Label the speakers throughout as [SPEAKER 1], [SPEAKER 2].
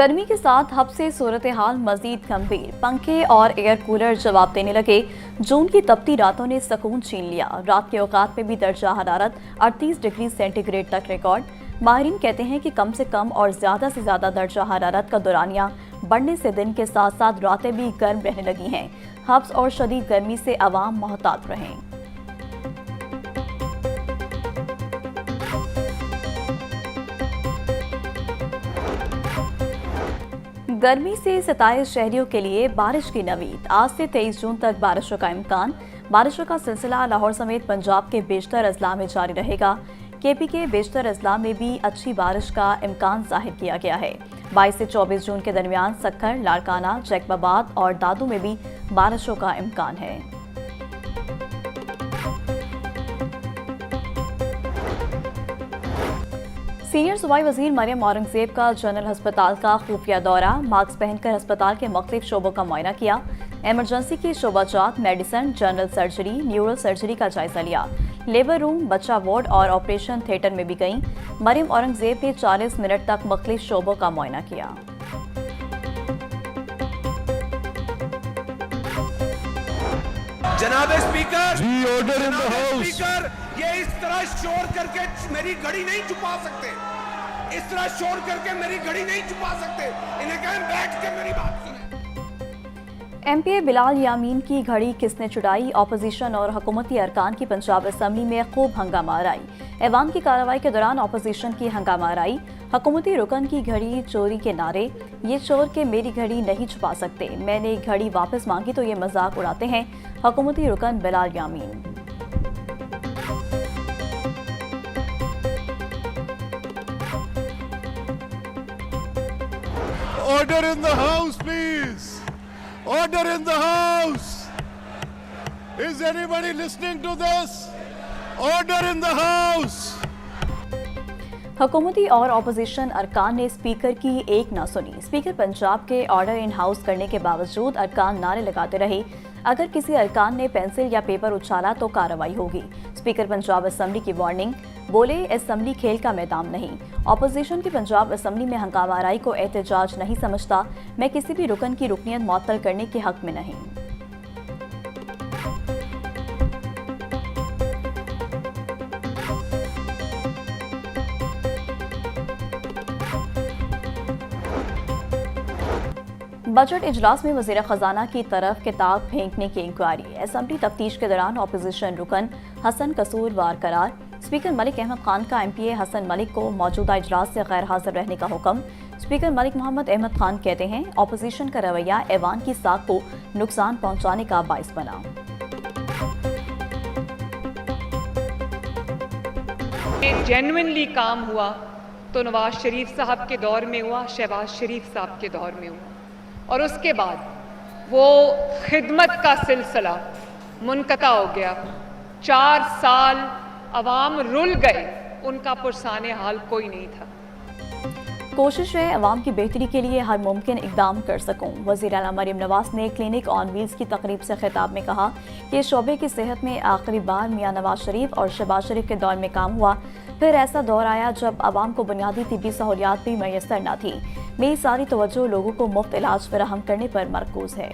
[SPEAKER 1] गर्मी के साथ हब से सूरत हाल मजीद गंभीर। पंखे और एयर कूलर जवाब देने लगे। जून की तपती रातों ने सुकून छीन लिया। रात के औकात में भी दर्जा हरारत 38 डिग्री सेंटीग्रेड तक रिकॉर्ड। माहिरीन कहते हैं कि कम से कम और ज़्यादा से ज़्यादा दर्जा हरारत का दौरानिया बढ़ने से दिन के साथ साथ रातें भी गर्म रहने लगी हैं। हब्स और शदीद गर्मी से आवाम मोहतात रहें। गर्मी से सताए शहरियों के लिए बारिश की नवीद। आज से 23 जून तक बारिशों का इम्कान। बारिशों का सिलसिला लाहौर समेत पंजाब के बेशतर अजला में जारी रहेगा। केपी के बेशतर अजला में भी अच्छी बारिश का इम्कान जाहिर किया गया है। 22 से 24 जून के दरमियान सक्खर, लाड़काना, जैकबाबाद और दादू में भी बारिशों का इम्कान है। सीनियर सूबाई वजीर मरियम औरंगजेब का जनरल अस्पताल का खुफिया दौरा। मास्क पहनकर अस्पताल के मुख्तलिफ शोबों का मुआयना किया। इमरजेंसी की शोबाजात, medicine, general surgery, neuro surgery का जायजा लिया। लेबर रूम, बच्चा वार्ड और ऑपरेशन थिएटर में भी गईं। मरियम औरंगजेब ने 40 मिनट तक मुख्तलिफ शोबों का मुआयना किया।
[SPEAKER 2] जनाब स्पीकर,
[SPEAKER 3] जी order in the house.
[SPEAKER 2] Speaker, ये इस तरह शोर करके मेरी घड़ी नहीं छुपा सकते। इस तरह शोर करके मेरी घड़ी नहीं छुपा सकते। इन्हें कहें बैठ के मेरी बात सुने।
[SPEAKER 1] एमपीए बिलाल यामीन की घड़ी किसने छुड़ाई। अपोजिशन और हुकूमती अरकान की पंजाब असम्बली में खूब हंगामा आराई। ऐवान की कार्रवाई के दौरान अपोजिशन की हंगामा आराई। हुकूमती रुकन की घड़ी चोरी के नारे। ये चोर के मेरी घड़ी नहीं छुपा सकते, मैंने घड़ी वापस मांगी तो ये मजाक उड़ाते हैं। हुकूमती रुकन बिलाल यामीन।
[SPEAKER 3] Order in the house, please. Order in the house. Is anybody listening to this? Order in the house.
[SPEAKER 1] हुकूमती और अपोजिशन अरकान ने स्पीकर की एक ना सुनी। स्पीकर पंजाब के ऑर्डर इन हाउस करने के बावजूद अरकान नारे लगाते रहे। अगर किसी अरकान ने पेंसिल या पेपर उछाला तो कार्रवाई होगी। स्पीकर पंजाब असम्बली की वार्निंग। बोले, असम्बली खेल का मैदान नहीं। अपोजिशन की पंजाब असम्बली में हंगामा आराई को एहतजाज नहीं समझता। मैं किसी भी रुकन की रुकनियत मुअत्तल करने के हक में नहीं। बजट इजलास में वज़ीर ख़जाना की तरफ किताब फेंकने की इंक्वायरी। असम्बली तफ्तीश के दौरान अपोजिशन रुकन हसन कसूरवार करार। स्पीकर मलिक अहमद खान का एमपीए हसन मलिक को मौजूदा इजलास से गैर हाजिर रहने का हुक्म। स्पीकर मलिक मोहम्मद अहमद खान कहते हैं अपोजिशन का रवैया ऐवान की साख को नुकसान पहुंचाने का बाइस बना।
[SPEAKER 4] जेन्युइनली काम हुआ तो नवाज शरीफ साहब के दौर में हुआ, शहबाज शरीफ साहब के दौर में हुआ, और उसके बाद वो खिदमत का सिलसिला मुनक़ता हो गया। 4 साल अवाम रुल गए, उनका पुरसाने हाल कोई नहीं था।
[SPEAKER 1] कोशिश है अवाम की बेहतरी के लिए हर मुमकिन इकदाम कर सकूं। वज़ीर आला मरियम नवाज ने क्लिनिक ऑन व्हील्स की तकरीब से खिताब में कहा कि शोबे की सेहत में आखिरी बार मियां नवाज शरीफ और शहबाज शरीफ के दौर में काम हुआ। फिर ऐसा दौर आया जब आवाम को बुनियादी तिब्बी सहूलियात भी मैसर न थी। मेरी सारी तवज्जो लोगों को मुफ्त इलाज फराहम करने पर मरकूज है।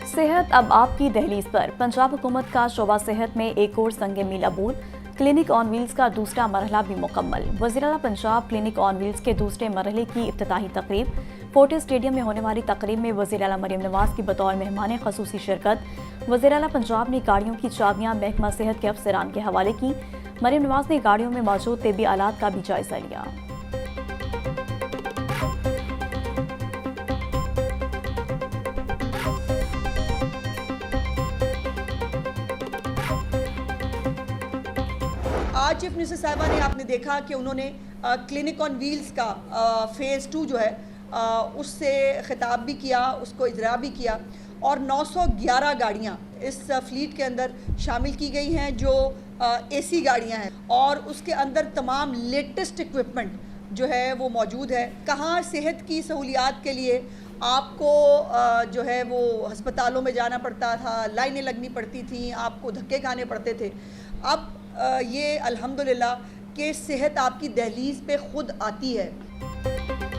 [SPEAKER 1] सेहत अब आपकी दहलीज पर। पंजाब हुकूमत का शोबा सेहत में एक और संगे मील अबूर। क्लिनिक ऑन व्हील्स का दूसरा मरहला भी मुकम्मल। वज़ीर आला पंजाब क्लिनिक ऑन व्हील्स के दूसरे मरहले की इफ्तिताही तकरीब। फोर्टे स्टेडियम में होने वाली तकरीब में वज़ीर आला मरियम नवाज की बतौर मेहमान ख़ुसूसी शिरकत। वज़ीर आला पंजाब ने गाड़ियों की चाबियां महकमा सेहत के अफसरान के हवाले की। मरियम नवाज ने गाड़ियों में मौजूद तिब्बी आलात का भी जायजा लिया।
[SPEAKER 5] आज चीफ मिनिस्टर साहिबा ने आपने देखा कि उन्होंने क्लिनिक ऑन व्हील्स का फ़ेज़ 2 जो है उससे खिताब भी किया, उसको इजरा भी किया, और 911 गाड़ियाँ इस फ्लीट के अंदर शामिल की गई हैं जो एसी गाड़ियाँ हैं, और उसके अंदर तमाम लेटेस्ट इक्विपमेंट जो है वो मौजूद है। कहाँ सेहत की सहूलियात के लिए आपको जो है वो अस्पतालों में जाना पड़ता था, लाइनें लगनी पड़ती थी, आपको धक्के खाने पड़ते थे। अब ये अल्हम्दुलिल्लाह कि सेहत आपकी दहलीज पे खुद आती है।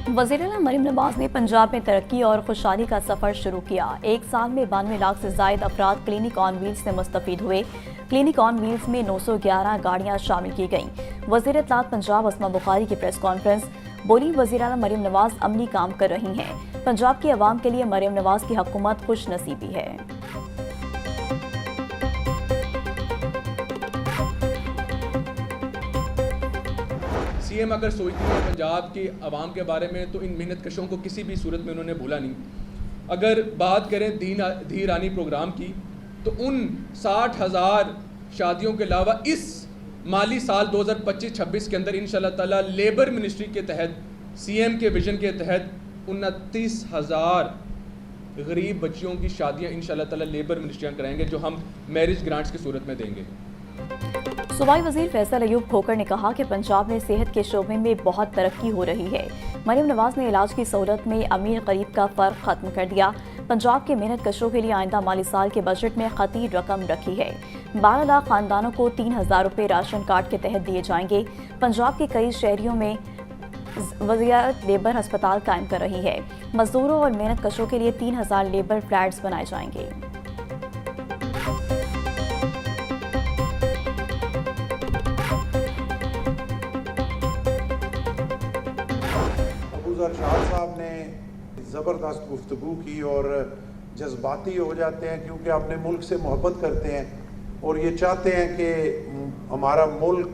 [SPEAKER 1] वज़ीर-ए-आला मरियम नवाज ने पंजाब में तरक्की और खुशहाली का सफ़र शुरू किया। एक साल में 92 लाख से ज़ायद अफराद क्लिनिक ऑन व्हील्स से मुस्तफ़ीद हुए। क्लिनिक ऑन व्हील्स में 911 गाड़ियाँ शामिल की गईं। वज़ीर इत्तलात पंजाब अस्मा बुखारी की प्रेस कॉन्फ्रेंस, बोली वज़ीर-ए-आला मरियम नवाज अमली काम कर रही हैं। पंजाब की आवाम के लिए मरियम नवाज की हुकूमत खुश नसीबी है।
[SPEAKER 6] सीएम अगर सोचती है पंजाब के आवाम के बारे में तो इन मेहनत कशों को किसी भी सूरत में उन्होंने भूला नहीं। अगर बात करें धी रानी प्रोग्राम की तो उन 60,000 शादियों के अलावा इस माली साल 2025-26 के अंदर इंशाल्लाह ताला लेबर मिनिस्ट्री के तहत सीएम के विजन के तहत 29,000 गरीब बच्चियों की शादियां इंशाल्लाह ताला लेबर मिनिस्ट्रियाँ कराएंगे, जो हम मैरिज ग्रांट्स की सूरत में देंगे।
[SPEAKER 1] सूबाई वज़ीर फैसल अयूब खोकर ने कहा कि पंजाब में सेहत के शोबे में बहुत तरक्की हो रही है। मरियम नवाज ने इलाज की सहूलत में अमीर गरीब का फ़र्क ख़त्म कर दिया। पंजाब के मेहनत कशों के लिए आइंदा माली साल के बजट में खती रकम रखी है। 12 लाख खानदानों को 3,000 रुपये राशन कार्ड के तहत दिए जाएंगे। पंजाब के कई शहरियों में वज़ारत लेबर अस्पताल कायम कर रही है। मजदूरों और मेहनत कशों के लिए 3,000 लेबर फ्लैट्स बनाए जाएंगे।
[SPEAKER 7] शाह साहब ने ज़बरदस्त गुफ्तगू की और जज्बाती हो जाते हैं क्योंकि अपने मुल्क से मोहब्बत करते हैं और ये चाहते हैं कि हमारा मुल्क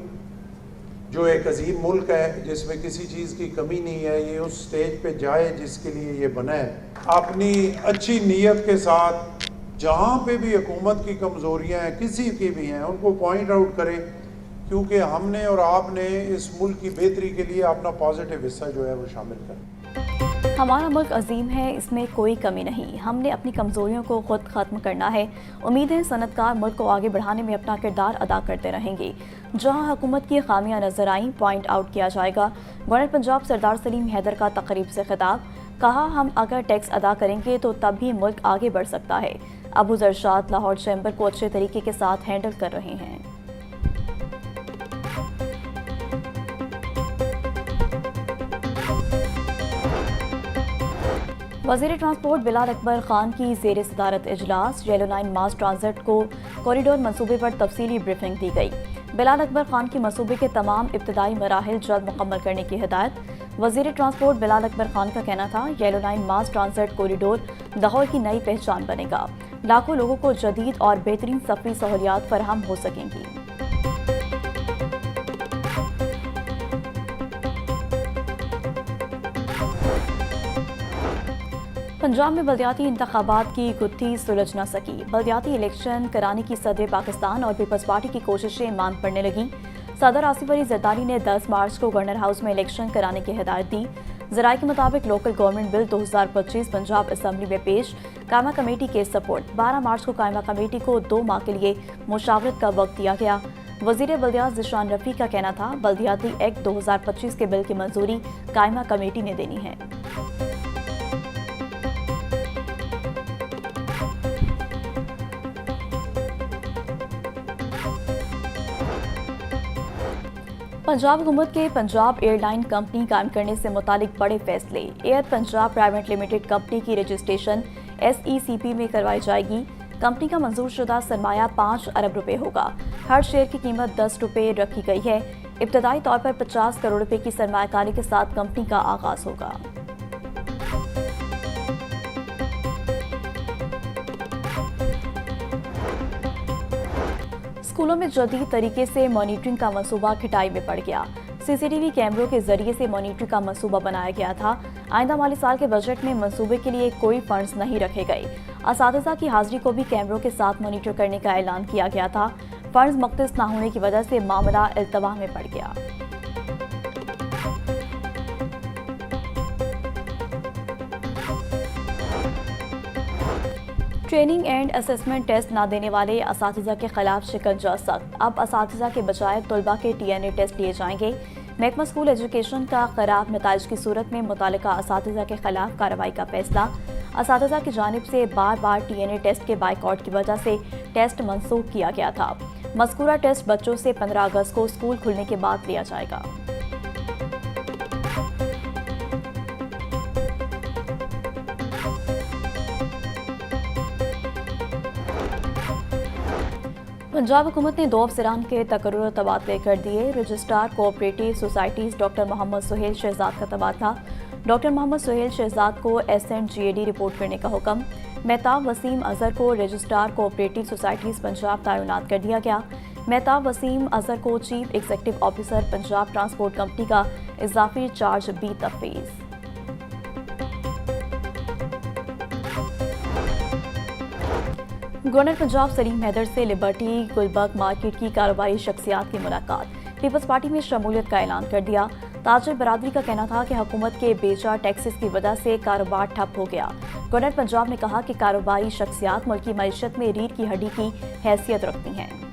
[SPEAKER 7] जो एक अजीम मुल्क है जिसमें किसी चीज़ की कमी नहीं है, ये उस स्टेज पे जाए जिसके लिए ये बना है। अपनी अच्छी नीयत के साथ जहाँ पे भी हुकूमत की कमज़ोरियाँ हैं, किसी की भी हैं, उनको पॉइंट आउट करें, क्योंकि हमने और आपने इस मुल्क की बेहतरी के लिए अपना पॉजिटिव हिस्सा जो है वो शामिल करें।
[SPEAKER 1] हमारा मुल्क अजीम है, इसमें कोई कमी नहीं। हमने अपनी कमज़ोरियों को खुद ख़त्म करना है। उम्मीद है सनतकार मुल्क को आगे बढ़ाने में अपना किरदार अदा करते रहेंगे। जहां हुकूमत की खामियां नजर आईं, पॉइंट आउट किया जाएगा। गवर्नर पंजाब सरदार सलीम हैदर का तकरीब से खिताब, कहा हम अगर टैक्स अदा करेंगे तो तब भी मुल्क आगे बढ़ सकता है। अबू जरशाद लाहौर चैम्बर को अच्छे तरीके के साथ हैंडल कर रहे हैं। वज़ीर ट्रांसपोर्ट बिलाल अकबर खान की ज़ेर सदारत इजलास, येलो लाइन मास ट्रांजिट को कॉरिडोर मंसूबे पर तफसीली ब्रीफिंग दी गई। बिलाल अकबर खान की मंसूबे के तमाम इब्तदाई मराहिल जल्द मुकम्मल करने की हिदायत। वज़ीर ट्रांसपोर्ट बिलाल अकबर खान का कहना था, येलो लाइन मास ट्रांजिट कॉरिडोर लाहौर की नई पहचान बनेगा। लाखों लोगों को जदीद और बेहतरीन सफरी सहूलियात फराहम हो सकेंगी। पंजाब में बल्दियाती इंतखाबात की गुत्थी सुलझ न सकी। बल्दियाती इलेक्शन कराने की सदर पाकिस्तान और पीपल्स पार्टी की कोशिशें मांद पड़ने लगी। सदर आसिफ अली जरदारी ने 10 मार्च को गवर्नर हाउस में इलेक्शन कराने की हिदायत दी। ज़राए के मुताबिक local government bill 2025 Punjab assembly में पेश, कायमा कमेटी के सपोर्ट। 12 मार्च को कायमा कमेटी को 2 माह के लिए मुशावरत का वक्त दिया गया। वज़ीर बल्दियात ज़िशान रफ़ी का कहना था, बल्दियाती एक्ट 2025 के बिल की मंजूरी कायमा कमेटी ने देनी है। पंजाब हुकूमत के पंजाब एयरलाइन कंपनी कायम करने से मुतालिक बड़े फैसले। Air Punjab private limited company की रजिस्ट्रेशन SECP में करवाई जाएगी। कंपनी का मंजूर शुदा सरमाया 5 अरब रुपए होगा। हर शेयर की कीमत 10 रुपए रखी गई है। इब्तदाई तौर पर 50 करोड़ रुपए की सरमायाकारी के साथ कंपनी का आगाज होगा। स्कूलों में जदीद तरीके से मॉनिटरिंग का मंसूबा खिटाई में पड़ गया। CCTV कैमरों के जरिए से मॉनिटरिंग का मंसूबा बनाया गया था। आइंदा माली साल के बजट में मंसूबे के लिए कोई फंड्स नहीं रखे गए। असातिज़ा की हाजिरी को भी कैमरों के साथ मॉनिटर करने का ऐलान किया गया था। फंड्स मुख्तस न होने की वजह से मामला इल्तवा में पड़ गया। ट्रेनिंग एंड असेसमेंट टेस्ट ना देने वाले असातिज़ा के खिलाफ शिकंजा सख्त। अब असातिज़ा के बजाय तलबा के TNA टेस्ट लिए जाएंगे। महकमा स्कूल एजुकेशन का खराब नताइज की सूरत में मुतालिका असातिज़ा के खिलाफ कार्रवाई का फैसला। असातिज़ा की जानिब से बार बार TNA टेस्ट के बाइकआउट की वजह से टेस्ट मनसूख किया गया था। मज़कूरा टेस्ट बच्चों से 15 अगस्त को स्कूल खुलने के बाद लिया जाएगा। पंजाब हुकूमत ने 2 अफसरान के तकर्रुर तबादले कर दिए। Registrar cooperative societies doctor Mohammad Suhail Shahzad का तबादला। डॉक्टर मोहम्मद सुहेल शहजाद को SNGAD रिपोर्ट करने का हुक्म। मेहताब वसीम अजहर को रजिस्ट्रार कोऑपरेटिव सोसाइटीज़ पंजाब तैनात कर दिया गया। मेहताब वसीम अजहर को chief executive officer Punjab transport company का इजाफी चार्ज भी तफवीज़। गवर्नर पंजाब सलीम हैदर से लिबर्टी गुलबर्ग मार्केट की कारोबारी शख्सियात की मुलाकात। पीपल्स पार्टी में शमूलियत का ऐलान कर दिया। ताजर बरादरी का कहना था कि हुकूमत के बेजा टैक्सेस की वजह से कारोबार ठप हो गया। गवर्नर पंजाब ने कहा कि कारोबारी शख्सियात मुल्की मईशत में रीढ़ की हड्डी की हैसियत रखती हैं।